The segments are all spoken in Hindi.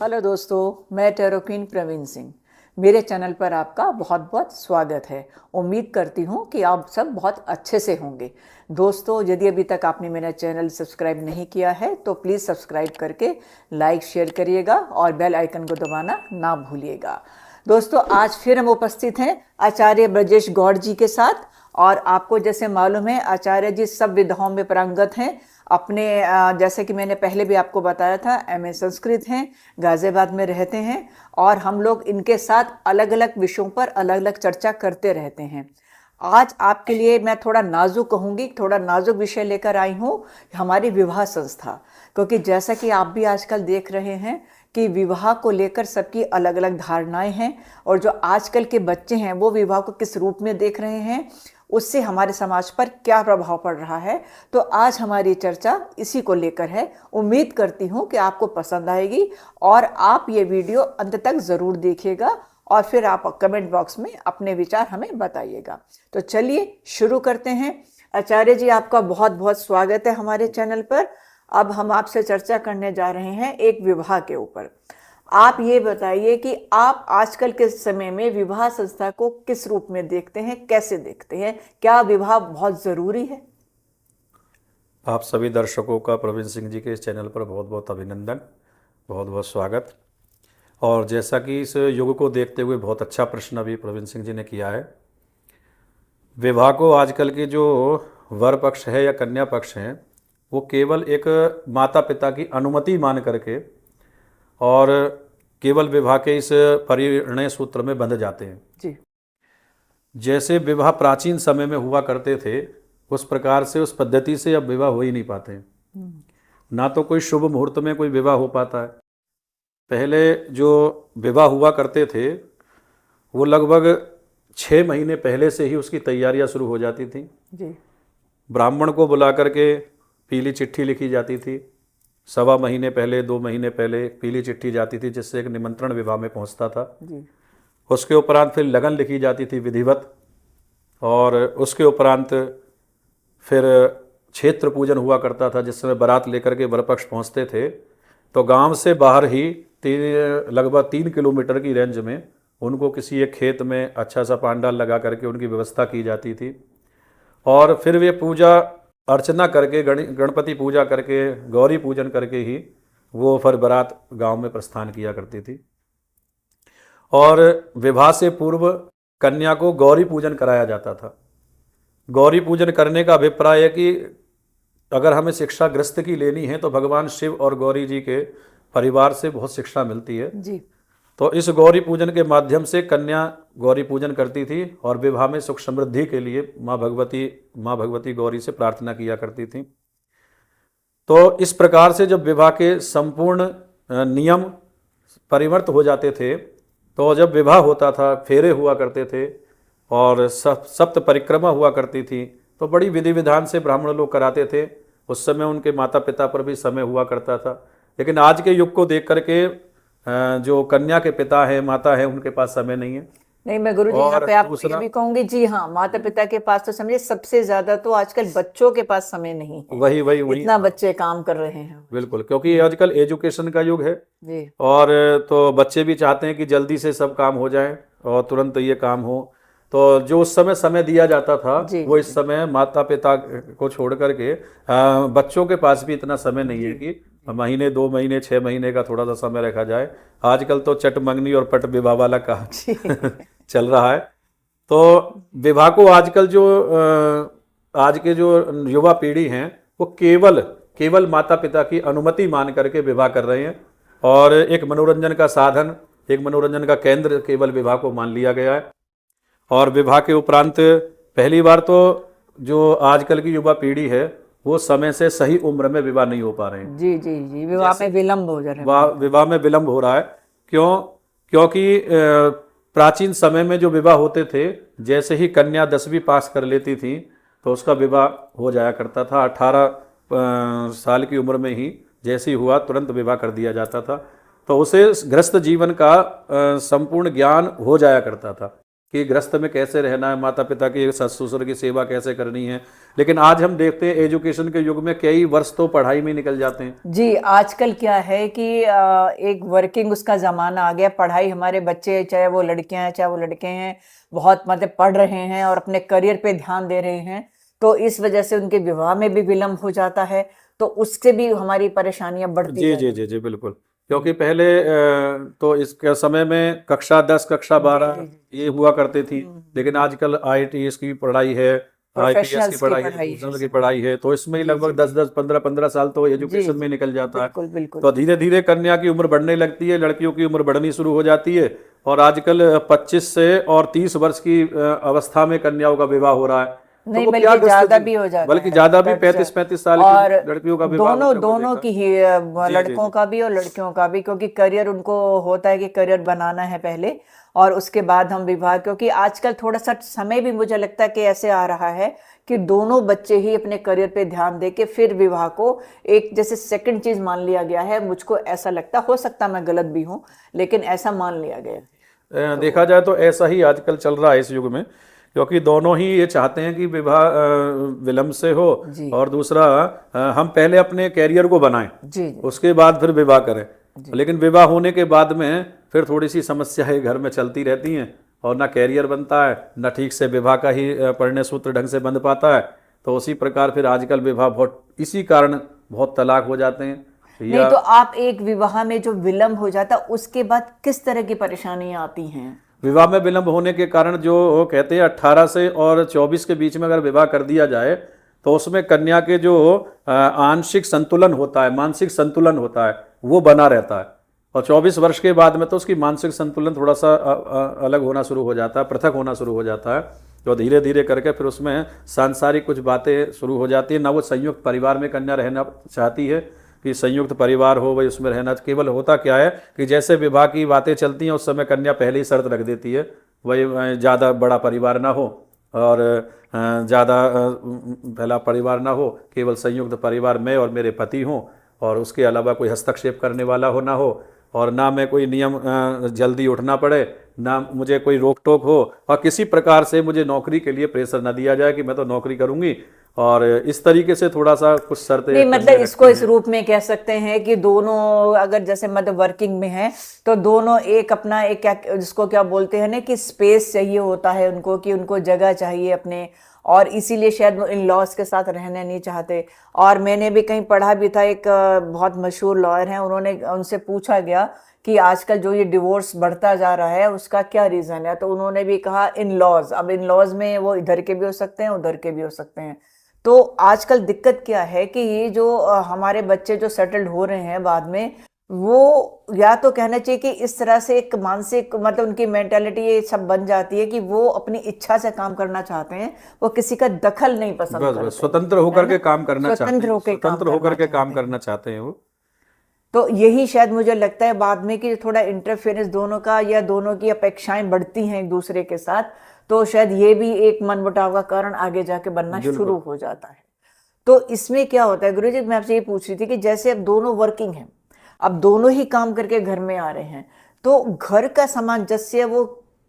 हेलो दोस्तों, मैं टैरो क्वीन प्रवीण सिंह। मेरे चैनल पर आपका बहुत बहुत स्वागत है। उम्मीद करती हूँ कि आप सब बहुत अच्छे से होंगे। दोस्तों, यदि अभी तक आपने मेरा चैनल सब्सक्राइब नहीं किया है तो प्लीज़ सब्सक्राइब करके लाइक शेयर करिएगा और बेल आइकन को दबाना ना भूलिएगा। दोस्तों, आज फिर हम उपस्थित हैं आचार्य ब्रजेश गौड़ जी के साथ। और आपको जैसे मालूम है, आचार्य जी सब विधाओं में पारंगत हैं। अपने जैसे कि मैंने पहले भी आपको बताया था, एमए संस्कृत हैं, गाजियाबाद में रहते हैं और हम लोग इनके साथ अलग अलग विषयों पर अलग अलग चर्चा करते रहते हैं। आज आपके लिए मैं थोड़ा नाजुक कहूँगी, थोड़ा नाजुक विषय लेकर आई हूँ, हमारी विवाह संस्था। क्योंकि जैसा कि आप भी आजकल देख रहे हैं कि विवाह को लेकर सबकी अलग अलग धारणाएं हैं और जो आजकल के बच्चे हैं वो विवाह को किस रूप में देख रहे हैं, उससे हमारे समाज पर क्या प्रभाव पड़ रहा है। तो आज हमारी चर्चा इसी को लेकर है। उम्मीद करती हूँ कि आपको पसंद आएगी और आप ये वीडियो अंत तक ज़रूर देखिएगा और फिर आप कमेंट बॉक्स में अपने विचार हमें बताइएगा। तो चलिए शुरू करते हैं। आचार्य जी, आपका बहुत बहुत स्वागत है हमारे चैनल पर। अब हम आपसे चर्चा करने जा रहे हैं एक विवाह के ऊपर। आप ये बताइए कि आप आजकल के समय में विवाह संस्था को किस रूप में देखते हैं, कैसे देखते हैं? क्या विवाह बहुत ज़रूरी है? आप सभी दर्शकों का प्रवीण सिंह जी के इस चैनल पर बहुत बहुत अभिनंदन, बहुत बहुत स्वागत। और जैसा कि इस युग को देखते हुए बहुत अच्छा प्रश्न अभी प्रवीण सिंह जी ने किया है। विवाह को आजकल के जो वर पक्ष है या कन्या पक्ष हैं, वो केवल एक माता पिता की अनुमति मान करके और केवल विवाह के इस परिणय सूत्र में बंध जाते हैं। जी। जैसे विवाह प्राचीन समय में हुआ करते थे, उस प्रकार से उस पद्धति से अब विवाह हो ही नहीं पाते हैं। ना तो कोई शुभ मुहूर्त में कोई विवाह हो पाता है। पहले जो विवाह हुआ करते थे वो लगभग 6 महीने पहले से ही उसकी तैयारियां शुरू हो जाती थी। जी। ब्राह्मण को बुला करके पीली चिट्ठी लिखी जाती थी। 1.25 महीने पहले, 2 महीने पहले पीली चिट्ठी जाती थी, जिससे एक निमंत्रण विवाह में पहुंचता था। जी। उसके उपरांत फिर लगन लिखी जाती थी विधिवत, और उसके उपरांत फिर क्षेत्र पूजन हुआ करता था। जिस समय बारात लेकर के वरपक्ष पहुंचते थे तो गांव से बाहर ही लगभग 3 किलोमीटर की रेंज में उनको किसी एक खेत में अच्छा सा पांडाल लगा करके उनकी व्यवस्था की जाती थी। और फिर वे पूजा अर्चना करके, गणपति पूजा करके, गौरी पूजन करके ही वो फिर बारात गांव में प्रस्थान किया करती थी। और विवाह से पूर्व कन्या को गौरी पूजन कराया जाता था। गौरी पूजन करने का अभिप्राय है कि अगर हमें शिक्षा गृहस्थ की लेनी है तो भगवान शिव और गौरी जी के परिवार से बहुत शिक्षा मिलती है। जी। तो इस गौरी पूजन के माध्यम से कन्या गौरी पूजन करती थी और विवाह में सुख समृद्धि के लिए माँ भगवती गौरी से प्रार्थना किया करती थी। तो इस प्रकार से जब विवाह के संपूर्ण नियम परिवर्तित हो जाते थे, तो जब विवाह होता था, फेरे हुआ करते थे और सप्त परिक्रमा हुआ करती थी, तो बड़ी विधि विधान से ब्राह्मण लोग कराते थे। उस समय उनके माता पिता पर भी समय हुआ करता था। लेकिन आज के युग को देख करके जो कन्या के पिता हैं, माता हैं, उनके पास समय नहीं है। नहीं, मैं गुरुजी यहाँ पे आपको ये भी कहूंगी, जी हाँ, माता पिता के पास तो समझे सबसे ज्यादा तो आजकल बच्चों के पास समय नहीं है। वही इतना बच्चे काम कर रहे हैं। बिल्कुल, क्योंकि आजकल एजुकेशन का युग है। जी। और तो बच्चे भी चाहते हैं कि जल्दी से सब काम हो जाए और तुरंत ये काम हो। तो जो उस समय दिया जाता था, वो इस समय माता पिता को छोड़ करके बच्चों के पास भी इतना समय नहीं है कि महीने, 2 महीने, 6 महीने का थोड़ा सा समय रखा जाए। आजकल तो चट मंगनी और पट विवाह वाला काम चल रहा है। तो विवाह को आजकल जो आज के जो युवा पीढ़ी हैं, वो केवल माता पिता की अनुमति मान करके विवाह कर रहे हैं और एक मनोरंजन का साधन, एक मनोरंजन का केंद्र केवल विवाह को मान लिया गया है। और विवाह के उपरांत पहली बार तो जो आजकल की युवा पीढ़ी है, वो समय से सही उम्र में विवाह नहीं हो पा रहे हैं। जी जी जी, विवाह में विलंब हो जा रहा है। विवाह में विलंब हो रहा है। क्योंकि प्राचीन समय में जो विवाह होते थे, जैसे ही कन्या 10वीं पास कर लेती थी तो उसका विवाह हो जाया करता था। 18 साल की उम्र में ही जैसे ही हुआ तुरंत विवाह कर दिया जाता था। तो उसे गृहस्थ जीवन का संपूर्ण ज्ञान हो जाया करता था कि गृहस्थ में कैसे रहना है, माता पिता की, सस ससुर की सेवा कैसे करनी है। लेकिन आज हम देखते हैं एजुकेशन के युग में कई वर्ष तो पढ़ाई में निकल जाते हैं। जी, आजकल क्या है कि एक वर्किंग उसका ज़माना आ गया। पढ़ाई, हमारे बच्चे चाहे वो लड़कियां हैं चाहे वो लड़के हैं, बहुत मतलब पढ़ रहे हैं और अपने करियर पे ध्यान दे रहे हैं, तो इस वजह से उनके विवाह में भी विलम्ब हो जाता है, तो उससे भी हमारी परेशानियां बढ़ती जी जा जी रही जी जी बिल्कुल। क्योंकि पहले तो इसके समय में कक्षा 10 कक्षा 12 ये हुआ करती थी, लेकिन आजकल IITS की पढ़ाई है, IPS की प्रोफेशनल्स की पढ़ाई है, पढ़ाई है। प्रोफेशनल की पढ़ाई है, तो इसमें ही जी लगभग जी 10-10 15-15 साल तो जी एजुकेशन में जी, निकल जाता है। बिल्कुल बिल्कुल। तो धीरे धीरे कन्या की उम्र बढ़ने लगती है, लड़कियों की उम्र बढ़नी शुरू हो जाती है, और आजकल 25 से और 30 वर्ष की अवस्था में कन्याओं का विवाह हो रहा है। तो नहीं, वो क्या बल्कि ज्यादा ग्रस्त, भी हो जाता बल्कि है ज्यादा भी दैट्स 35-35 साल और की लड़कियों का विवाह दोनों होते हुए दोनों देखा। की ही जी जी लड़कों जी का भी और लड़कियों का भी, क्योंकि करियर उनको होता है कि करियर बनाना है पहले और उसके बाद हम विवाह। क्योंकि आजकल थोड़ा सा समय भी मुझे लगता है कि ऐसे आ रहा है कि दोनों बच्चे ही अपने करियर पे ध्यान दे के फिर विवाह को एक जैसे सेकंड चीज मान लिया गया है। मुझको ऐसा लगता, हो सकता मैं गलत भी हूँ, लेकिन ऐसा मान लिया गया है। देखा जाए तो ऐसा ही आजकल चल रहा है इस युग में, क्योंकि दोनों ही ये चाहते हैं कि विवाह विलम्ब से हो, जी और दूसरा हम पहले अपने कैरियर को बनाएं, जी जी उसके बाद फिर विवाह करें। लेकिन विवाह होने के बाद में फिर थोड़ी सी समस्याएं घर में चलती रहती हैं, और ना कैरियर बनता है, ना ठीक से विवाह का ही परिणय सूत्र ढंग से बंध पाता है। तो उसी प्रकार फिर आजकल विवाह बहुत, इसी कारण बहुत तलाक हो जाते हैं। नहीं, या तो आप एक विवाह में जो विलम्ब हो जाता उसके बाद किस तरह की परेशानियां आती हैं? विवाह में विलंब होने के कारण जो कहते हैं 18 से और 24 के बीच में अगर विवाह कर दिया जाए, तो उसमें कन्या के जो आंशिक संतुलन होता है, मानसिक संतुलन होता है, वो बना रहता है। और 24 वर्ष के बाद में तो उसकी मानसिक संतुलन थोड़ा सा अलग होना शुरू हो जाता है, पृथक होना शुरू हो जाता है। तो धीरे धीरे करके फिर उसमें सांसारिक कुछ बातें शुरू हो जाती है। ना वो संयुक्त परिवार में कन्या रहना चाहती है कि संयुक्त परिवार हो, वही उसमें रहना। केवल होता क्या है कि जैसे विवाह की बातें चलती हैं उस समय कन्या पहले ही शर्त रख देती है, वही ज़्यादा बड़ा परिवार ना हो, और ज़्यादा पहला परिवार ना हो, केवल संयुक्त परिवार मैं और मेरे पति हों, और उसके अलावा कोई हस्तक्षेप करने वाला हो ना हो, और ना मैं कोई नियम जल्दी उठना पड़े, ना मुझे कोई रोक टोक हो, और किसी प्रकार से मुझे नौकरी के लिए प्रेशर ना दिया जाए कि मैं तो नौकरी करूंगी। और इस तरीके से थोड़ा सा कुछ शर्तें नहीं, कन्या मतलब इसको रखती इस हैं। रूप में कह सकते हैं कि दोनों अगर जैसे मतलब वर्किंग में है तो दोनों एक अपना एक क्या जिसको क्या बोलते हैं ना कि स्पेस चाहिए होता है उनको, कि उनको जगह चाहिए अपने, और इसीलिए शायद वो इन लॉज के साथ रहना नहीं चाहते। और मैंने भी कहीं पढ़ा भी था, एक बहुत मशहूर लॉयर हैं, उन्होंने उनसे पूछा गया कि आजकल जो ये डिवोर्स बढ़ता जा रहा है उसका क्या रीज़न है, तो उन्होंने भी कहा इन लॉज। अब इन लॉज में वो इधर के भी हो सकते हैं उधर के भी हो सकते हैं। तो आजकल दिक्कत क्या है कि ये जो हमारे बच्चे जो सेटल्ड हो रहे हैं बाद में, वो या तो कहना चाहिए कि इस तरह से एक मानसिक मतलब उनकी मेंटालिटी ये सब बन जाती है कि वो अपनी इच्छा से काम करना चाहते हैं, वो किसी का दखल नहीं पसंद बस करते, बस स्वतंत्र है होकर के ना? काम करना चाहते स्वतंत्र हैं, होकर काम स्वतंत्र होकर करना के काम चाहते हैं। करना चाहते हैं वो। तो यही शायद मुझे लगता है बाद में कि थोड़ा इंटरफेरेंस दोनों का या दोनों की अपेक्षाएं बढ़ती हैं एक दूसरे के साथ, तो शायद ये भी एक मनमुटाव का कारण आगे जाके बनना शुरू बिल्कुल। हो जाता है। तो इसमें क्या होता है गुरुजी, मैं आपसे ये पूछ रही थी कि जैसे अब दोनों वर्किंग हैं, अब दोनों ही काम करके घर में आ रहे हैं, तो घर का सामंजस्य वो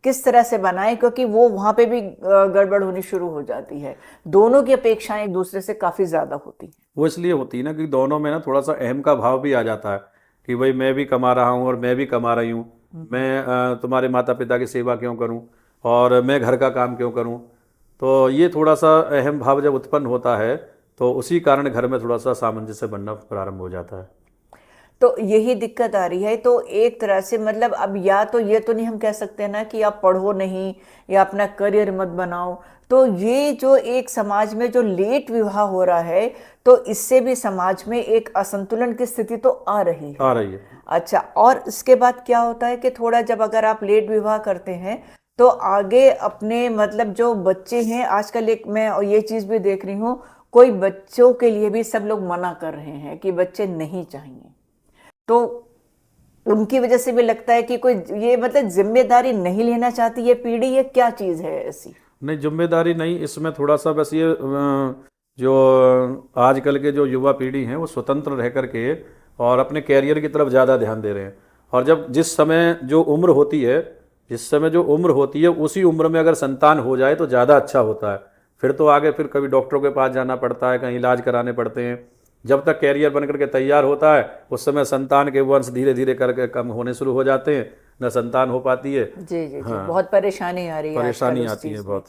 किस तरह से बनाए, क्योंकि वो वहां पे भी गड़बड़ होनी शुरू हो जाती है। दोनों की अपेक्षाएं एक दूसरे से काफी ज्यादा होती हैं। वो इसलिए होती है ना कि दोनों में ना थोड़ा सा अहम का भाव भी आ जाता है कि भाई मैं भी कमा रहा हूँ और मैं भी कमा रही हूँ, मैं तुम्हारे माता पिता की सेवा क्यों करूँ, और मैं घर का काम क्यों करूँ। तो ये थोड़ा सा अहम भाव जब उत्पन्न होता है, तो उसी कारण घर में थोड़ा सा सामंजस्य बनना प्रारंभ हो जाता है। तो यही दिक्कत आ रही है। तो एक तरह से मतलब अब या तो ये तो नहीं हम कह सकते ना कि आप पढ़ो नहीं या अपना करियर मत बनाओ, तो ये जो एक समाज में जो लेट विवाह हो रहा है, तो इससे भी समाज में एक असंतुलन की स्थिति तो आ रही है। आ रही है। अच्छा, और इसके बाद क्या होता है कि थोड़ा जब अगर आप लेट विवाह करते हैं तो आगे अपने मतलब जो बच्चे हैं, आजकल एक मैं ये चीज भी देख रही हूँ, कोई बच्चों के लिए भी सब लोग मना कर रहे हैं कि बच्चे नहीं चाहिए। तो उनकी वजह से भी लगता है कि कोई ये मतलब जिम्मेदारी नहीं लेना चाहती ये पीढ़ी, ये क्या चीज है ऐसी? नहीं, जिम्मेदारी नहीं, इसमें थोड़ा सा बस ये जो आजकल के जो युवा पीढ़ी हैं वो स्वतंत्र रह करके और अपने कैरियर की तरफ ज़्यादा ध्यान दे रहे हैं। और जब जिस समय जो उम्र होती है जिस समय जो उम्र होती है उसी उम्र में अगर संतान हो जाए तो ज़्यादा अच्छा होता है। फिर तो आगे फिर कभी डॉक्टरों के पास जाना पड़ता है, कहीं इलाज कराने पड़ते हैं। जब तक कैरियर बन करके तैयार होता है उस समय संतान के वंश धीरे धीरे करके कम होने शुरू हो जाते हैं, न संतान हो पाती है। जी जी जी, हाँ, बहुत परेशानी आ रही है आजकल परेशानी उस आती है चीज़ में। बहुत।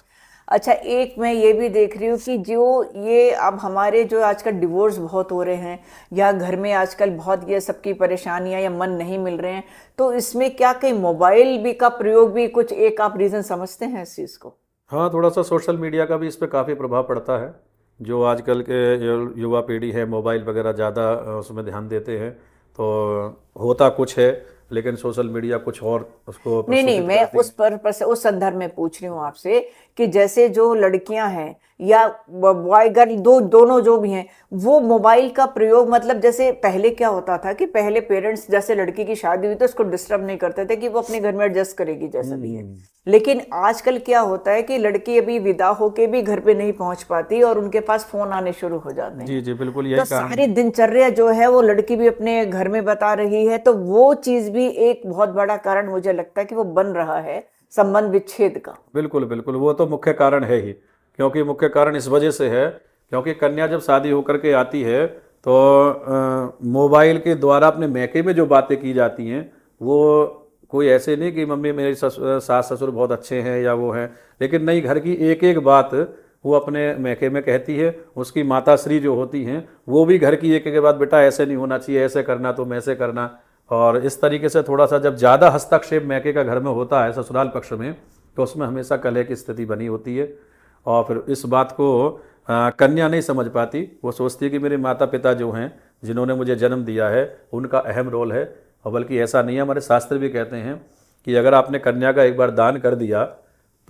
अच्छा, एक मैं ये भी देख रही हूँ कि जो ये अब हमारे जो आजकल डिवोर्स बहुत हो रहे हैं, या घर में आजकल बहुत ये सबकी परेशानियां या मन नहीं मिल रहे हैं, तो इसमें क्या कहीं मोबाइल भी का प्रयोग भी कुछ एक आप रीज़न समझते हैं इस चीज़ को? हाँ, थोड़ा सा सोशल मीडिया का भी इस पे काफ़ी प्रभाव पड़ता है। जो आजकल के युवा पीढ़ी है मोबाइल वगैरह ज़्यादा उसमें ध्यान देते हैं, तो होता कुछ है लेकिन सोशल मीडिया कुछ और उसको नहीं नहीं, प्रस्तुत मैं करती उस है। पर्पस उस संदर्भ में पूछ रही हूँ आपसे कि जैसे जो लड़कियां हैं या बॉय गर्ल दोनों जो भी हैं, वो मोबाइल का प्रयोग, मतलब जैसे पहले क्या होता था कि पहले पेरेंट्स जैसे लड़की की शादी हुई तो उसको डिस्टर्ब नहीं करते थे कि वो अपने घर में एडजस्ट करेगी जैसा भी है। लेकिन आजकल क्या होता है कि लड़की अभी विदा होके भी घर पे नहीं पहुंच पाती और उनके पास फोन आने शुरू हो जाते हैं। जी जी, बिल्कुल तो यही कारण सारी है। दिनचर्या जो है वो लड़की भी अपने घर में बता रही है, तो वो चीज भी एक बहुत बड़ा कारण मुझे लगता है कि वो बन रहा है संबंध विच्छेद का। बिल्कुल बिल्कुल, वो तो मुख्य कारण है ही। क्योंकि मुख्य कारण इस वजह से है क्योंकि कन्या जब शादी होकर के आती है तो मोबाइल के द्वारा अपने मैके में जो बातें की जाती हैं वो कोई ऐसे नहीं कि मम्मी मेरी सास ससुर बहुत अच्छे हैं या वो हैं, लेकिन नहीं, घर की एक एक बात वो अपने मैके में कहती है। उसकी माताश्री जो होती हैं वो भी घर की एक एक बात, बेटा ऐसे नहीं होना चाहिए, ऐसे करना, तुम ऐसे करना। और इस तरीके से थोड़ा सा जब ज़्यादा हस्तक्षेप मैके का घर में होता है ससुराल पक्ष में, तो उसमें हमेशा कलह की स्थिति बनी होती है। और फिर इस बात को कन्या नहीं समझ पाती। वो सोचती है कि मेरे माता पिता जो हैं जिन्होंने मुझे जन्म दिया है उनका अहम रोल है। और बल्कि ऐसा नहीं है, हमारे शास्त्र भी कहते हैं कि अगर आपने कन्या का एक बार दान कर दिया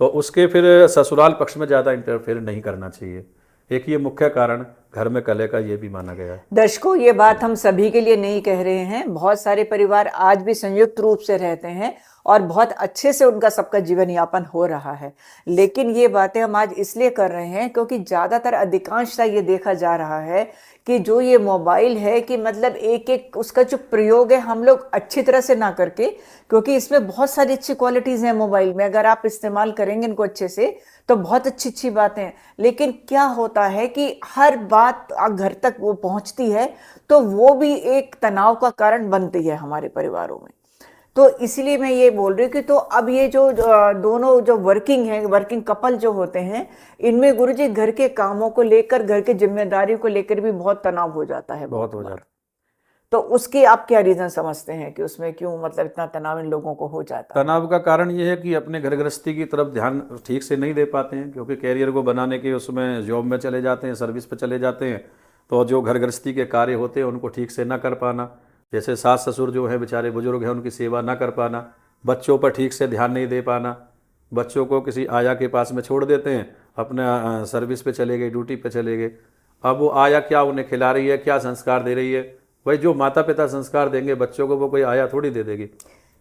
तो उसके फिर ससुराल पक्ष में ज़्यादा इंटरफेयर नहीं करना चाहिए। एक ये मुख्य कारण घर में कलह का ये भी माना गया है। दर्शकों, ये बात हम सभी के लिए नहीं कह रहे हैं। बहुत सारे परिवार आज भी संयुक्त रूप से रहते हैं और बहुत अच्छे से उनका सबका जीवन यापन हो रहा है। लेकिन ये बातें हम आज इसलिए कर रहे हैं क्योंकि ज़्यादातर अधिकांशतः ये देखा जा रहा है कि जो ये मोबाइल है कि मतलब एक एक उसका जो प्रयोग है हम लोग अच्छी तरह से ना करके, क्योंकि इसमें बहुत सारी अच्छी क्वालिटीज़ हैं मोबाइल में, अगर आप इस्तेमाल करेंगे इनको अच्छे से तो बहुत अच्छी अच्छी बातें हैं। लेकिन क्या होता है कि हर बात घर तक वो पहुंचती है तो वो भी एक तनाव का कारण बनती है हमारे परिवारों में। तो इसलिए मैं ये बोल रही हूँ कि तो अब ये जो दोनों जो वर्किंग कपल जो होते हैं, इनमें गुरुजी घर के कामों को लेकर, घर की जिम्मेदारियों को लेकर भी बहुत तनाव हो जाता है बहुत हो बार। जाता तो उसके आप क्या रीजन समझते हैं कि उसमें क्यों मतलब इतना तनाव इन लोगों को हो जाता है? तनाव का कारण ये है कि अपने घर गृहस्थी की तरफ ध्यान ठीक से नहीं दे पाते हैं, क्योंकि कैरियर को बनाने के उसमें जॉब में चले जाते हैं, सर्विस पे चले जाते हैं। तो जो घर गृहस्थी के कार्य होते हैं उनको ठीक से ना कर पाना, जैसे सास ससुर जो है बेचारे बुजुर्ग हैं उनकी सेवा ना कर पाना, बच्चों पर ठीक से ध्यान नहीं दे पाना, बच्चों को किसी आया के पास में छोड़ देते हैं, अपना सर्विस पे चले गए, ड्यूटी पे चले गए। अब वो आया क्या उन्हें खिला रही है, क्या संस्कार दे रही है? भाई जो माता पिता संस्कार देंगे बच्चों को वो कोई आया थोड़ी दे देगी।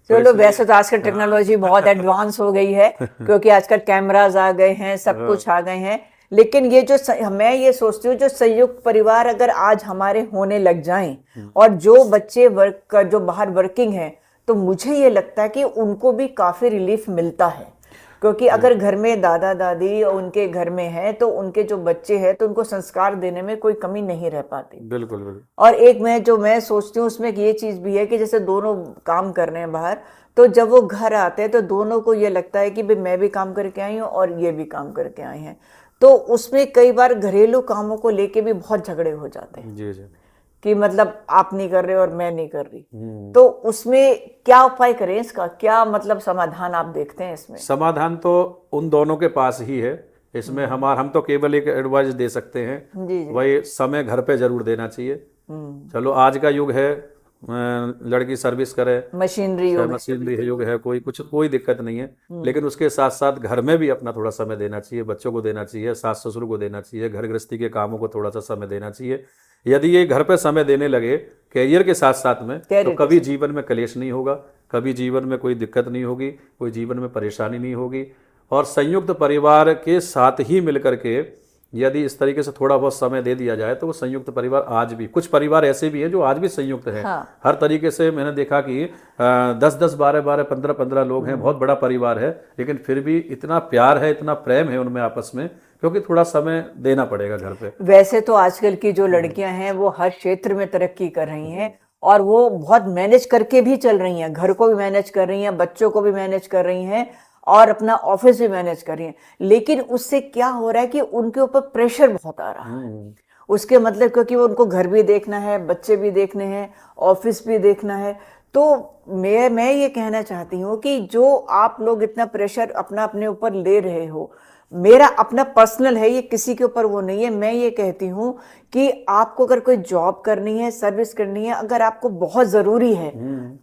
चलो, वैसे तो आजकल टेक्नोलॉजी बहुत एडवांस हो गई है क्योंकि आजकल कैमराज आ गए हैं, सब कुछ आ गए हैं। लेकिन ये जो मैं ये सोचती हूँ जो संयुक्त परिवार अगर आज हमारे होने लग जाएं और जो बच्चे जो बाहर वर्किंग हैं, तो मुझे ये लगता है कि उनको भी काफी रिलीफ मिलता है। क्योंकि अगर घर में दादा दादी उनके घर में है तो उनके जो बच्चे हैं तो उनको संस्कार देने में कोई कमी नहीं रह पाती। बिल्कुल बिल्कुल। और एक मैं सोचती हूँ उसमें ये चीज भी है कि जैसे दोनों काम कर रहे हैं बाहर, तो जब वो घर आते हैं तो दोनों को ये लगता है कि भाई मैं भी काम करके आई हूँ और ये भी काम करके आए हैं, तो उसमें कई बार घरेलू कामों को लेके भी बहुत झगड़े हो जाते हैं जी जी। कि मतलब आप नहीं कर रहे और मैं नहीं कर रही। तो उसमें क्या उपाय करें, इसका क्या मतलब समाधान आप देखते हैं इसमें? समाधान तो उन दोनों के पास ही है। इसमें हम तो केवल एक एडवाइस दे सकते हैं, जी जी। वही समय घर पे जरूर देना चाहिए। चलो आज का युग है, लड़की सर्विस करे, मशीनरी मशीनरी युग है, कोई दिक्कत नहीं है। लेकिन उसके साथ साथ घर में भी अपना थोड़ा समय देना चाहिए, बच्चों को देना चाहिए, सास ससुर को देना चाहिए, घर गृहस्थी के कामों को थोड़ा सा समय देना चाहिए। यदि ये घर पे समय देने लगे कैरियर के साथ साथ में, तो कभी जीवन में कलेश नहीं होगा, कभी जीवन में कोई दिक्कत नहीं होगी, कोई जीवन में परेशानी नहीं होगी। और संयुक्त परिवार के साथ ही मिलकर के यदि इस तरीके से थोड़ा बहुत समय दे दिया जाए तो वो संयुक्त परिवार आज भी, कुछ परिवार ऐसे भी हैं जो आज भी संयुक्त हैं। हाँ। हर तरीके से मैंने देखा कि 10-10, 12-12, 15-15 लोग हैं, बहुत बड़ा परिवार है, लेकिन फिर भी इतना प्यार है, इतना प्रेम है उनमें आपस में, क्योंकि थोड़ा समय देना पड़ेगा घर पे। वैसे तो आजकल की जो लड़कियां हैं वो हर क्षेत्र में तरक्की कर रही हैं और वो बहुत मैनेज करके भी चल रही हैं, घर को भी मैनेज कर रही हैं, बच्चों को भी मैनेज कर रही हैं और अपना ऑफिस भी मैनेज कर रही हैं। लेकिन उससे क्या हो रहा है कि उनके ऊपर प्रेशर बहुत आ रहा है। उसके मतलब क्योंकि वो उनको घर भी देखना है, बच्चे भी देखने हैं, ऑफिस भी देखना है। तो मैं ये कहना चाहती हूँ कि जो आप लोग इतना प्रेशर अपना अपने ऊपर ले रहे हो, मेरा अपना पर्सनल है, ये किसी के ऊपर वो नहीं है। मैं ये कहती हूँ कि आपको अगर कोई जॉब करनी है, सर्विस करनी है, अगर आपको बहुत जरूरी है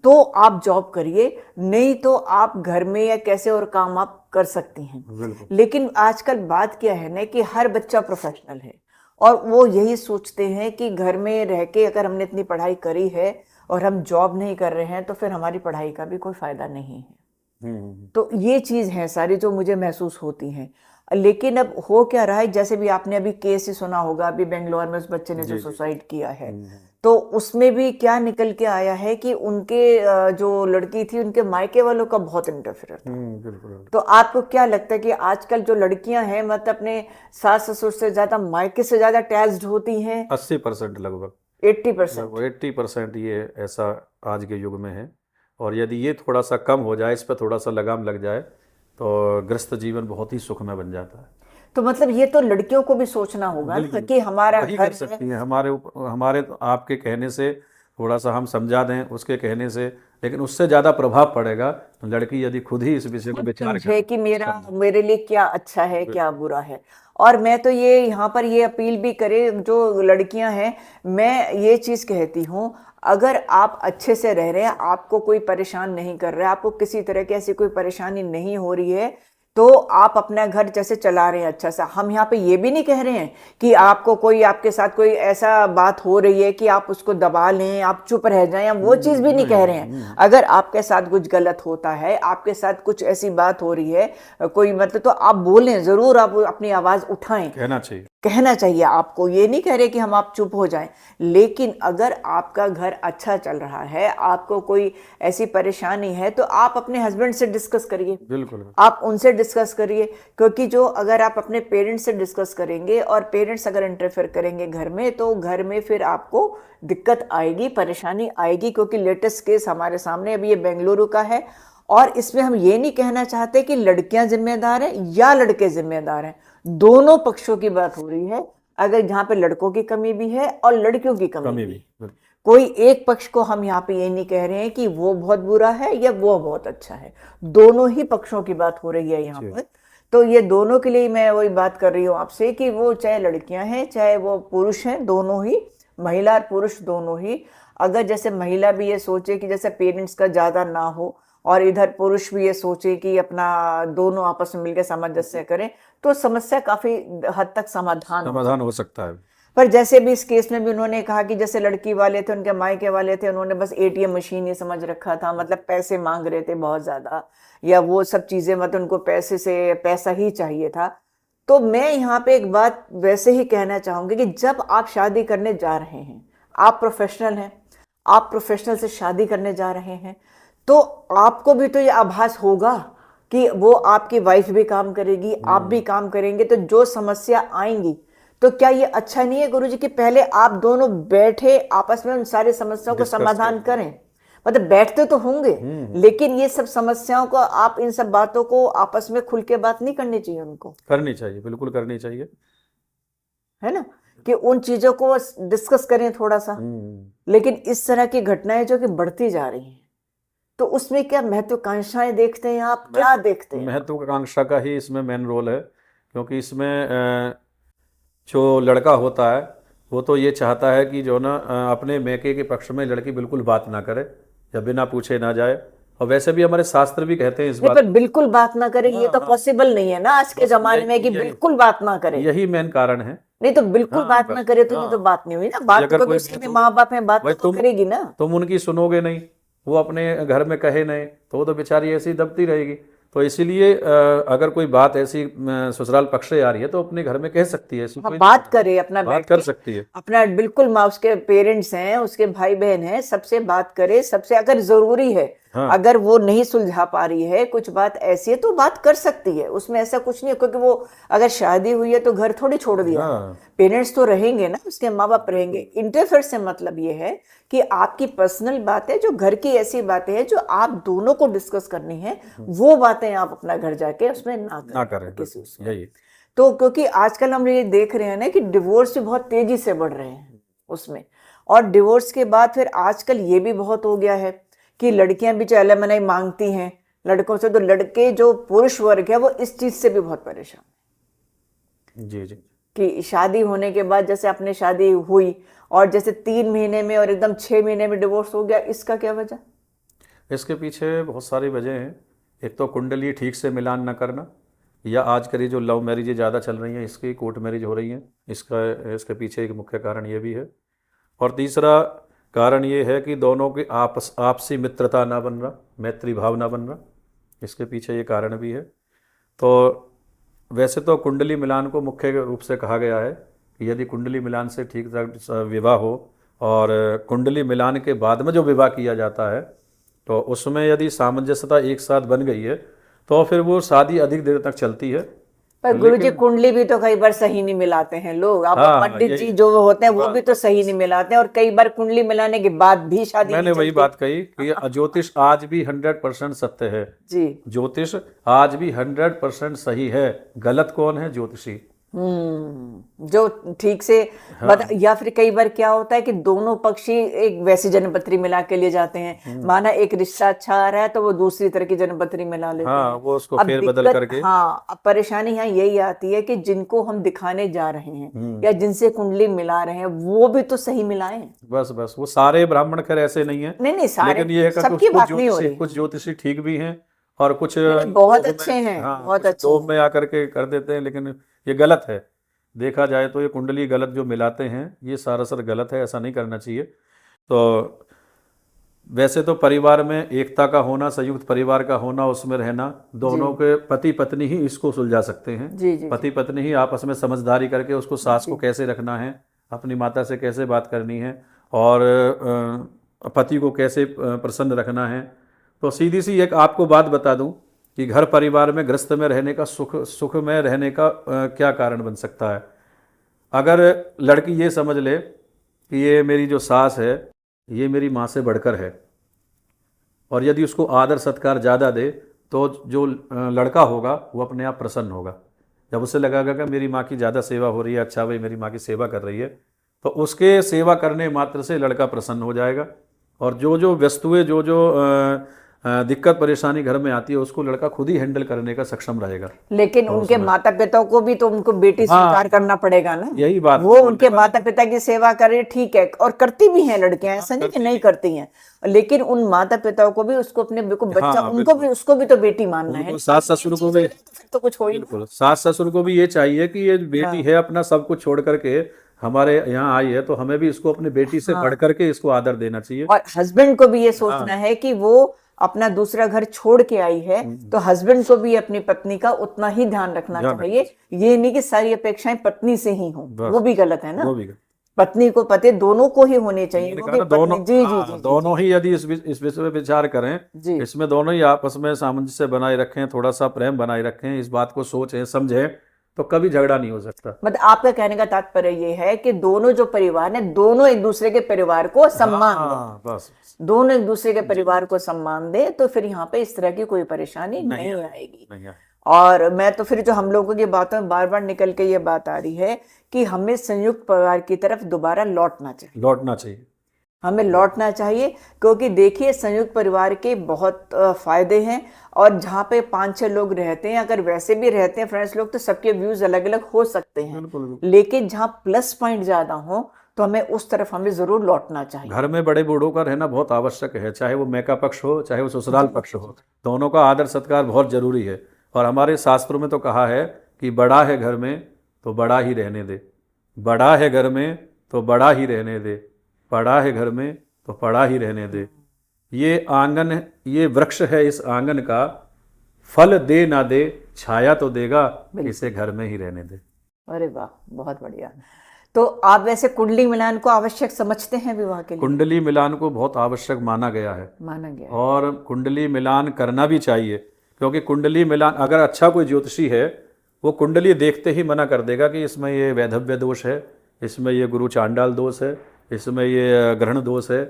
तो आप जॉब करिए, नहीं तो आप घर में या कैसे और काम आप कर सकती हैं। लेकिन आजकल बात क्या है ना कि हर बच्चा प्रोफेशनल है और वो यही सोचते हैं कि घर में रह के अगर हमने इतनी पढ़ाई करी है और हम जॉब नहीं कर रहे हैं तो फिर हमारी पढ़ाई का भी कोई फायदा नहीं है। तो ये चीज है सारी जो मुझे महसूस होती हैं। लेकिन अब हो क्या रहा है, जैसे भी आपने अभी केस ही सुना होगा, अभी बेंगलोर में उस बच्चे ने जो सुसाइड किया है, तो उसमें भी क्या निकल के आया है कि उनके जो लड़की थी उनके मायके वालों का बहुत इंटरफेयर था। तो आपको क्या लगता है कि आजकल जो लड़कियां हैं मतलब अपने सास ससुर से ज्यादा मायके से ज्यादा अटैच्ड होती हैं? 80% लगभग, 80%। 80% ये ऐसा आज के युग में है। और यदि ये थोड़ा सा कम हो जाए, इस पर थोड़ा सा लगाम लग जाए, तो गृहस्थ जीवन बहुत ही सुखमय बन जाता है। तो मतलब ये तो लड़कियों को भी सोचना होगा ना कि हमारा वही घर कर सकती हैं, हमारे तो आपके कहने से थोड़ा सा हम समझा दें, उसके कहने से, लेकिन उससे ज़्यादा प्रभाव पड़ेगा लड़की यदि खुद ही इस विषय को विचार है कि मेरे लिए क्या अच्छा है क्या बुरा है। और मैं तो ये यहाँ पर ये अपील भी करे जो लड़कियां हैं, मैं ये चीज कहती हूँ, अगर आप अच्छे से रह रहे हैं, आपको कोई परेशान नहीं कर रहा है, आपको किसी तरह की ऐसी कोई परेशानी नहीं हो रही है, तो आप अपना घर जैसे चला रहे हैं अच्छा सा। हम यहाँ पे ये भी नहीं कह रहे हैं कि आपको कोई आपके साथ कोई ऐसा बात हो रही है कि आप उसको दबा लें, आप चुप रह जाएं, हम वो चीज भी नहीं कह रहे हैं। अगर आपके साथ कुछ गलत होता है, आपके साथ कुछ ऐसी बात हो रही है कोई मतलब, तो आप बोलें जरूर, आप अपनी आवाज उठाएं, कहना चाहिए आपको। ये नहीं कह रहे कि हम आप चुप हो जाएं, लेकिन अगर आपका घर अच्छा चल रहा है, आपको कोई ऐसी परेशानी है, तो आप अपने हस्बैंड से डिस्कस करिए। बिल्कुल, आप उनसे डिस्कस करिए, क्योंकि जो अगर आप अपने पेरेंट्स से डिस्कस करेंगे और पेरेंट्स अगर इंटरफेयर करेंगे घर में, तो घर में फिर आपको दिक्कत आएगी, परेशानी आएगी। क्योंकि लेटेस्ट केस हमारे सामने अभी ये बेंगलुरु का है, और इसमें हम ये नहीं कहना चाहते कि लड़कियां जिम्मेदार हैं या लड़के जिम्मेदार हैं, दोनों पक्षों की बात हो रही है। अगर जहाँ पे लड़कों की कमी भी है और लड़कियों की कमी भी, कोई एक पक्ष को हम यहाँ पे ये नहीं कह रहे हैं कि वो बहुत बुरा है या वो बहुत अच्छा है, दोनों ही पक्षों की बात हो रही है यहाँ पर। तो ये दोनों के लिए मैं वही बात कर रही हूँ आपसे कि वो चाहे लड़कियां हैं चाहे वो पुरुष हैं, दोनों ही, महिला और पुरुष दोनों ही, अगर जैसे महिला भी ये सोचे कि जैसे पेरेंट्स का ज्यादा ना हो और इधर पुरुष भी ये सोचे कि अपना दोनों आपस में मिलकर सामंजस्य करें, तो समस्या काफी हद तक समाधान हो सकता है। पर जैसे भी इस केस में भी उन्होंने कहा कि जैसे लड़की वाले थे, उनके मायके वाले थे, उन्होंने बस एटीएम मशीन ये समझ रखा था, मतलब पैसे मांग रहे थे बहुत ज्यादा, या वो सब चीजें, मतलब उनको पैसे से पैसा ही चाहिए था। तो मैं यहाँ पे एक बात वैसे ही कहना चाहूंगी कि जब आप शादी करने जा रहे हैं, आप प्रोफेशनल हैं, आप प्रोफेशनल से शादी करने जा रहे हैं, तो आपको भी तो ये आभास होगा कि वो आपकी वाइफ भी काम करेगी, आप भी काम करेंगे, तो जो समस्या आएंगी, तो क्या ये अच्छा नहीं है गुरुजी कि पहले आप दोनों बैठे आपस में उन सारी समस्याओं को समाधान करें? मतलब बैठते तो होंगे, लेकिन ये सब समस्याओं को, आप इन सब बातों को आपस में खुल के बात नहीं करनी चाहिए? उनको करनी चाहिए, बिल्कुल करनी चाहिए, है ना, कि उन चीजों को डिस्कस करें थोड़ा सा। लेकिन इस तरह की घटनाएं जो कि बढ़ती जा रही हैं, तो उसमें क्या महत्वाकांक्षाएं देखते हैं आप, क्या देखते हैं? महत्वाकांक्षा का ही इसमें मेन रोल है, क्योंकि इसमें जो लड़का होता है वो तो ये चाहता है कि जो ना अपने मैके के पक्ष में लड़की बिल्कुल बात ना करे या बिना पूछे ना जाए। और वैसे भी हमारे शास्त्र भी कहते हैं इस बात, पर बिल्कुल बात ना करे, ये तो पॉसिबल नहीं है ना आज के जमाने में कि बिल्कुल बात ना करे। यही मेन कारण है। नहीं तो बिल्कुल बात ना करे तो ये तो बात नहीं हुई ना, बात तो उसके माँ बाप में बात तो करेगी ना। तुम उनकी सुनोगे नहीं, वो अपने घर में कहे नहीं, तो वो तो बेचारी ऐसी दबती रहेगी। तो इसीलिए अगर कोई बात ऐसी ससुराल पक्ष से आ रही है तो अपने घर में कह सकती है, ऐसी हाँ, कोई बात करे अपना बात बैठ कर के, सकती है। अपना बिल्कुल माँ, उसके पेरेंट्स हैं, उसके भाई बहन हैं, सबसे बात करे, सबसे अगर जरूरी है, हाँ अगर वो नहीं सुलझा पा रही है, कुछ बात ऐसी है तो बात कर सकती है, उसमें ऐसा कुछ नहीं है, क्योंकि वो अगर शादी हुई है तो घर थोड़ी छोड़ दिया है, हाँ पेरेंट्स तो रहेंगे ना, उसके माँ बाप रहेंगे। इंटरफेयर से मतलब ये है कि आपकी पर्सनल बातें, जो घर की ऐसी बातें हैं जो आप दोनों को डिस्कस करनी है, वो बातें आप अपना घर जाके उसमें ना ना करें करें, किसी उसमें। यही। तो क्योंकि आजकल हम ये देख रहे हैं ना कि डिवोर्स भी बहुत तेजी से बढ़ रहे हैं उसमें, और डिवोर्स के बाद फिर आजकल ये भी बहुत हो गया है कि लड़कियां भी चाहे मनाई मांगती हैं लड़कों से, तो लड़के जो पुरुष वर्ग है वो इस चीज से भी बहुत परेशान जी जी। कि शादी होने के बाद, जैसे अपने शादी हुई और जैसे 3 महीने में और एकदम 6 महीने में डिवोर्स हो गया, इसका क्या वजह? इसके पीछे बहुत सारी वजह हैं। एक तो कुंडली ठीक से मिलान न करना, या आजकल जो लव मैरिजें ज़्यादा चल रही हैं, इसकी कोर्ट मैरिज हो रही हैं, इसके पीछे एक मुख्य कारण ये भी है। और तीसरा कारण ये है कि दोनों की आपसी मित्रता ना बन रहा, मैत्री भाव ना बन रहा, इसके पीछे ये कारण भी है। तो वैसे तो कुंडली मिलान को मुख्य रूप से कहा गया है कि यदि कुंडली मिलान से ठीक ठाक विवाह हो, और कुंडली मिलान के बाद में जो विवाह किया जाता है तो उसमें यदि सामंजस्यता एक साथ बन गई है तो फिर वो शादी अधिक देर तक चलती है। पर गुरुजी, कुंडली भी तो कई बार सही नहीं मिलाते हैं लोग, अब हाँ पंडित यही जी जो होते हैं वो भी तो सही नहीं मिलाते हैं, और कई बार कुंडली मिलाने के बाद भी शादी मैंने नहीं वही चलती। बात कही कि ज्योतिष आज भी 100% सत्य है। जी। ज्योतिष आज भी 100% सही है। गलत कौन है? ज्योतिषी। जो ठीक से बता, या फिर कई बार क्या होता है कि दोनों पक्षी एक वैसी जन्मपत्री मिला के लिए जाते हैं, माना एक रिश्ता अच्छा आ रहा है तो वो दूसरी तरह की जन्मपत्री मिला लेते हाँ, हैं। वो उसको अब फेर बदल दिक्कत, करके। हाँ, अब परेशानी यहाँ यही आती है कि जिनको हम दिखाने जा रहे हैं या जिनसे कुंडली मिला रहे हैं वो भी तो सही मिलाएं। बस बस, वो सारे ब्राह्मण खैर ऐसे नहीं है, नहीं नहीं, सारे लेकिन ये है कि सबकी बात नहीं हो रही। कुछ ज्योतिषी ठीक भी हैं, और कुछ नहीं, बहुत लोभ अच्छे में, हैं, हाँ, बहुत कुछ अच्छे लोभ हैं। में आकर के कर देते हैं, लेकिन ये गलत है। देखा जाए तो ये कुंडली गलत जो मिलाते हैं ये सरासर गलत है, ऐसा नहीं करना चाहिए। तो वैसे तो परिवार में एकता का होना, संयुक्त परिवार का होना, उसमें रहना, दोनों के पति पत्नी ही इसको सुलझा सकते हैं। जी जी पति पत्नी ही आपस में समझदारी करके उसको, सास को कैसे रखना है, अपनी माता से कैसे बात करनी है, और पति को कैसे प्रसन्न रखना है। तो सीधी सी एक आपको बात बता दूं कि घर परिवार में गृहस्थ में रहने का, सुख में रहने का क्या कारण बन सकता है। अगर लड़की ये समझ ले कि ये मेरी जो सास है ये मेरी माँ से बढ़कर है, और यदि उसको आदर सत्कार ज़्यादा दे तो जो लड़का होगा वो अपने आप प्रसन्न होगा। जब उसे लगेगा कि मेरी माँ की ज़्यादा सेवा हो रही है, अच्छा भाई मेरी माँ की सेवा कर रही है, तो उसके सेवा करने मात्र से लड़का प्रसन्न हो जाएगा। और जो जो वस्तुएं, जो जो दिक्कत परेशानी घर में आती है उसको लड़का खुद ही हैंडल करने का सक्षम रहेगा। लेकिन उनके माता पिता को भी तो उनको बेटी स्वीकार करना पड़ेगा ना। यही बात, वो उनके माता पिता की सेवा करे, ठीक है, और करती भी हैं लड़कियां, ऐसा नहीं कि नहीं करती हैं, लेकिन उन माता पिताओं को भी, उसको अपने बच्चा, उनको भी, उसको भी तो बेटी मानना है। सास ससुर को भी, तो कुछ हो ही नहीं। बिल्कुल, सास ससुर को भी ये चाहिए कि ये बेटी है, अपना सब कुछ छोड़ करके हमारे यहाँ आई है, तो हमें भी इसको अपनी बेटी से बढ़ करके इसको आदर देना चाहिए। और हस्बैंड को भी ये सोचना है कि वो अपना दूसरा घर छोड़ के आई है, तो हस्बैंड को भी अपनी पत्नी का उतना ही ध्यान रखना चाहिए। ये नहीं कि सारी अपेक्षाएं पत्नी से ही हों, वो भी गलत है ना। वो भी पत्नी को पति दोनों को ही होने चाहिए। दोनों, जी जी जी, दोनों ही यदि इस विषय में विचार करें, इसमें दोनों ही आपस में सामंजस्य बनाए रखें, थोड़ा सा प्रेम बनाए रखें, इस बात को सोचें समझें, तो कभी झगड़ा नहीं हो सकता। मतलब आपका कहने का तात्पर्य ये है कि दोनों जो परिवार है, दोनों एक दूसरे के परिवार को सम्मान दें। बस, दोनों एक दूसरे के परिवार को सम्मान दे, तो फिर यहाँ पे इस तरह की कोई परेशानी नहीं आएगी। और मैं तो फिर जो हम लोगों की बातों में बार बार निकल के ये बात आ रही है कि हमें संयुक्त परिवार की तरफ दोबारा लौटना चाहिए। हमें लौटना चाहिए, क्योंकि देखिए संयुक्त परिवार के बहुत फायदे हैं, और जहाँ पे 5-6 लोग रहते हैं, अगर वैसे भी रहते हैं फ्रेंड्स लोग, तो सबके व्यूज अलग अलग हो सकते हैं, लेकिन जहाँ प्लस पॉइंट ज्यादा हो तो हमें उस तरफ हमें जरूर लौटना चाहिए। घर में बड़े बूढ़ों का रहना बहुत आवश्यक है, चाहे वो मैका पक्ष हो चाहे वो ससुराल पक्ष हो, दोनों का आदर सत्कार बहुत जरूरी है। और हमारे शास्त्रों में तो कहा है कि बड़ा है घर में तो बड़ा ही रहने दे, बड़ा है घर में तो बड़ा ही रहने दे, पड़ा है घर में तो पड़ा ही रहने दे। ये आंगन, ये वृक्ष है इस आंगन का, फल दे ना दे छाया तो देगा, इसे घर में ही रहने दे। अरे वाह, बहुत बढ़िया। तो आप वैसे कुंडली मिलान को आवश्यक समझते हैं विवाह के लिए? कुंडली मिलान को बहुत आवश्यक माना गया है, माना गया है। और कुंडली मिलान करना भी चाहिए, क्योंकि कुंडली मिलान अगर अच्छा कोई ज्योतिषी है वो कुंडली देखते ही मना कर देगा कि इसमें ये वैधव्य दोष है, इसमें ये गुरु चांडाल दोष है, इसमें ये ग्रहण दोष है।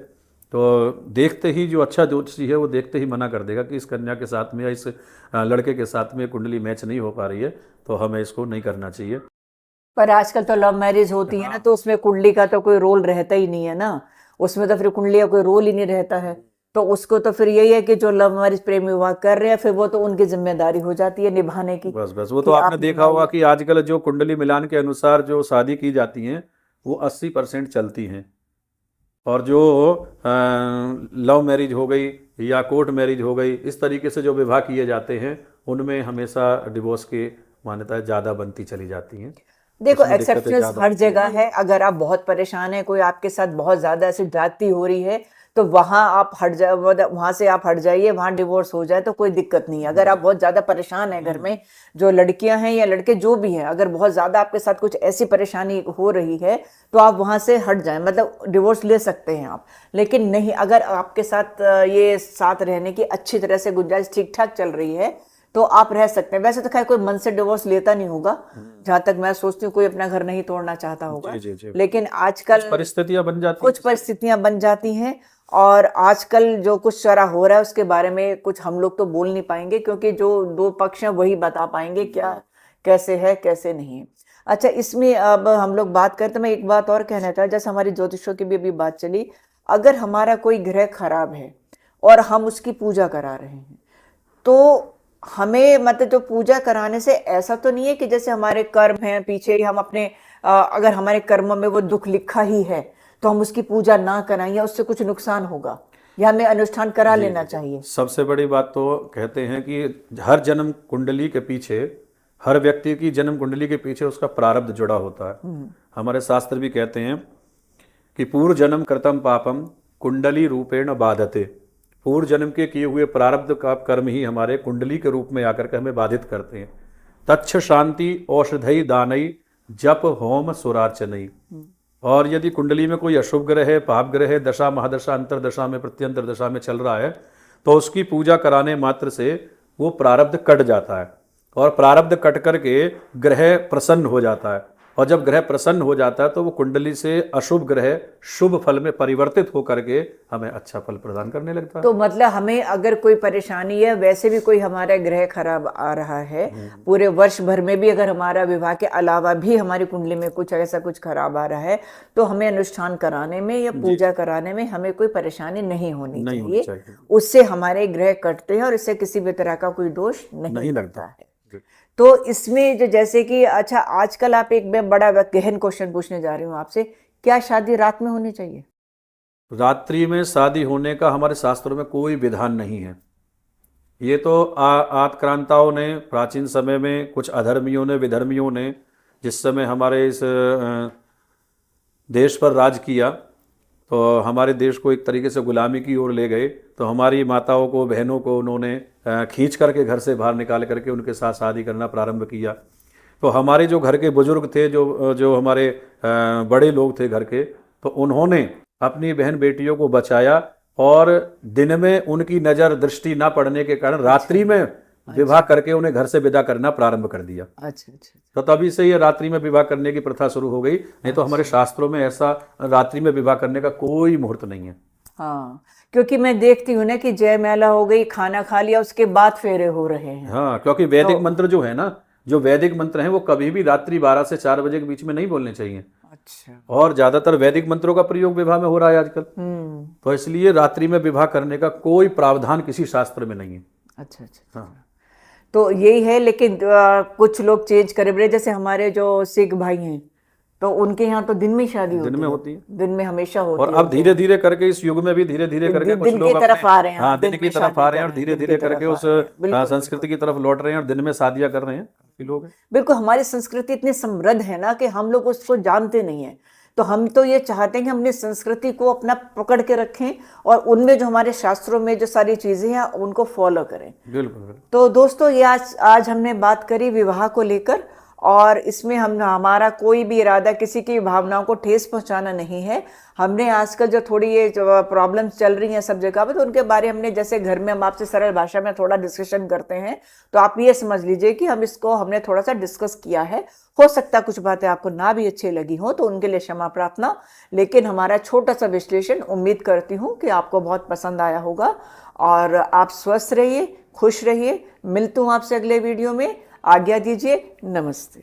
तो देखते ही जो अच्छा ज्योतिषी है वो देखते ही मना कर देगा कि इस कन्या के साथ में या इस लड़के के साथ में कुंडली मैच नहीं हो पा रही है, तो हमें इसको नहीं करना चाहिए। पर आजकल तो लव मैरिज होती है ना, तो उसमें कुंडली का तो कोई रोल रहता ही नहीं है ना, उसमें तो फिर कुंडली का कोई रोल ही नहीं रहता है। तो उसको तो फिर यही है कि जो लव मैरिज प्रेम विवाह कर रहे हैं, फिर वो तो उनकी जिम्मेदारी हो जाती है निभाने की। बस वो तो आपने देखा होगा कि आजकल जो कुंडली मिलान के अनुसार जो शादी की जाती हैं वो 80% चलती हैं, और जो लव मैरिज हो गई या कोर्ट मैरिज हो गई, इस तरीके से जो विवाह किए जाते हैं उनमें हमेशा डिवोर्स की मान्यता ज़्यादा बनती चली जाती हैं। देखो, एक्सेप्शंस हर जगह है। अगर आप बहुत परेशान हैं, कोई आपके साथ बहुत ज्यादा ऐसी जाती हो रही है, तो वहां आप हट जाए, वहां से आप हट जाइए, वहां डिवोर्स हो जाए तो कोई दिक्कत नहीं है। अगर आप बहुत ज्यादा परेशान हैं घर में, जो लड़कियां हैं या लड़के जो भी हैं, अगर बहुत ज्यादा आपके साथ कुछ ऐसी परेशानी हो रही है तो आप वहां से हट जाएं, मतलब डिवोर्स ले सकते हैं आप। लेकिन नहीं, अगर आपके साथ ये साथ रहने की अच्छी तरह से गुंजाइश ठीक ठाक चल रही है तो आप रह सकते हैं। वैसे तो खैर कोई मन से डिवोर्स लेता नहीं होगा, जहां तक मैं सोचती हूँ, कोई अपना घर नहीं तोड़ना चाहता होगा। जी। लेकिन आजकल परिस्थितियां बन जाती कुछ परिस्थितियां बन जाती हैं, और आजकल जो कुछ सारा हो रहा है उसके बारे में कुछ हम लोग तो बोल नहीं पाएंगे, क्योंकि जो दो पक्ष हैं वही बता पाएंगे क्या कैसे है कैसे नहीं है। अच्छा, इसमें अब हम लोग बात करते, मैं एक बात और कहना चाहता हूँ, जैसे हमारी ज्योतिषों की भी अभी बात चली, अगर हमारा कोई ग्रह खराब है और हम उसकी पूजा करा रहे हैं, तो हमें मतलब जो पूजा कराने से ऐसा तो नहीं है कि जैसे हमारे कर्म हैं पीछे, हम अपने अगर हमारे कर्मों में वो दुख लिखा ही है तो हम उसकी पूजा ना कराएं या उससे कुछ नुकसान होगा, या हमें अनुष्ठान करा लेना चाहिए? सबसे बड़ी बात तो कहते हैं कि हर जन्म कुंडली के पीछे, हर व्यक्ति की जन्म कुंडली के पीछे उसका प्रारब्ध जुड़ा होता है। हमारे शास्त्र भी कहते हैं कि पूर्व जन्म कृतम पापम कुंडली रूपेण बाधते। पूर्व जन्म के किए हुए प्रारब्ध का कर्म ही हमारे कुंडली के रूप में आकर के हमें बाधित करते हैं। तच्छ शांति औषधि दानई जप होम सुरार्चनई। और यदि कुंडली में कोई अशुभ ग्रह है, पाप ग्रह है, दशा महादशा अंतरदशा में प्रत्यंतर दशा में चल रहा है, तो उसकी पूजा कराने मात्र से वो प्रारब्ध कट जाता है, और प्रारब्ध कट करके ग्रह प्रसन्न हो जाता है। और जब ग्रह प्रसन्न हो जाता है तो वो कुंडली से अशुभ ग्रह शुभ फल में परिवर्तित होकर के हमें अच्छा फल प्रदान करने लगता है। तो मतलब हमें अगर कोई परेशानी है, वैसे भी कोई हमारा ग्रह खराब आ रहा है, पूरे वर्ष भर में भी अगर हमारा विवाह के अलावा भी हमारी कुंडली में कुछ ऐसा कुछ खराब आ रहा है, तो हमें अनुष्ठान कराने में या पूजा कराने में हमें कोई परेशानी नहीं होनी चाहिए। उससे हमारे ग्रह कटते हैं और इससे किसी भी तरह का कोई दोष नहीं लगता है। तो इसमें जो जैसे कि अच्छा, आजकल आप एक बड़ा गहन क्वेश्चन पूछने जा रही हूँ आपसे, क्या शादी रात में होनी चाहिए? रात्रि में शादी होने का हमारे शास्त्रों में कोई विधान नहीं है। ये तो आत्क्रांताओं ने प्राचीन समय में, कुछ अधर्मियों ने, विधर्मियों ने, जिस समय हमारे इस देश पर राज किया, तो हमारे देश को एक तरीके से गुलामी की ओर ले गए। तो हमारी माताओं को, बहनों को उन्होंने खींच करके घर से बाहर निकाल करके उनके साथ शादी करना प्रारंभ किया। तो हमारे जो घर के बुजुर्ग थे, जो हमारे बड़े लोग थे घर के, तो उन्होंने अपनी बहन बेटियों को बचाया, और दिन में उनकी नज़र दृष्टि ना पड़ने के कारण रात्रि में विवाह करके उन्हें घर से विदा करना प्रारंभ कर दिया। अच्छा। तो तभी से ये रात्रि में विवाह करने की प्रथा शुरू हो गई। नहीं तो हमारे शास्त्रों में ऐसा रात्रि में विवाह करने का कोई मुहूर्त नहीं है। हाँ, क्योंकि मैं देखती हूँ ना कि जयमाला हो गई, खाना खा लिया, उसके बाद फेरे हो रहे हैं। हाँ, क्योंकि वैदिक मंत्र जो है ना, जो वैदिक मंत्र हैं वो कभी भी रात्रि 12 से 4 बजे के बीच में नहीं बोलने चाहिए। अच्छा। और ज्यादातर वैदिक मंत्रों का प्रयोग विवाह में हो रहा है आजकल। तो इसलिए रात्रि में विवाह करने का कोई प्रावधान किसी शास्त्र में नहीं है। अच्छा। हाँ। तो यही है, लेकिन कुछ लोग चेंज करे बड़े, जैसे हमारे जो सिख भाई हैं, तो उनके यहाँ तो दिन में शादी दिन में होती है, दिन में हमेशा होती है। और अब धीरे धीरे करके इस युग में भी धीरे धीरे करके कुछ लोग तरफ आ रहे हैं। हाँ, दिन की तरफ आ रहे हैं, और धीरे धीरे करके उस संस्कृति की तरफ लौट रहे हैं, और दिन में शादियां कर रहे हैं लोग। बिल्कुल, हमारी संस्कृति इतनी समृद्ध है ना कि हम लोग उसको जानते नहीं है। तो हम तो ये चाहते हैं कि हम अपनी संस्कृति को अपना पकड़ के रखें और उनमें जो हमारे शास्त्रों में जो सारी चीज़ें हैं उनको फॉलो करें। बिल्कुल। तो दोस्तों ये आज हमने बात करी विवाह को लेकर, और इसमें हमारा कोई भी इरादा किसी की भावनाओं को ठेस पहुंचाना नहीं है। हमने आजकल जो थोड़ी ये प्रॉब्लम्स चल रही हैं सब जगह पे, तो उनके बारे हमने जैसे घर में हम आपसे सरल भाषा में थोड़ा डिस्कशन करते हैं, तो आप ये समझ लीजिए कि हमने थोड़ा सा डिस्कस किया है। हो सकता है कुछ बातें आपको ना भी अच्छी लगी हो, तो उनके लिए क्षमा प्रार्थना, लेकिन हमारा छोटा सा विश्लेषण उम्मीद करती हूँ कि आपको बहुत पसंद आया होगा। और आप स्वस्थ रहिए, खुश रहिए। मिलती हूँ आपसे अगले वीडियो में। आज्ञा दीजिए। नमस्ते।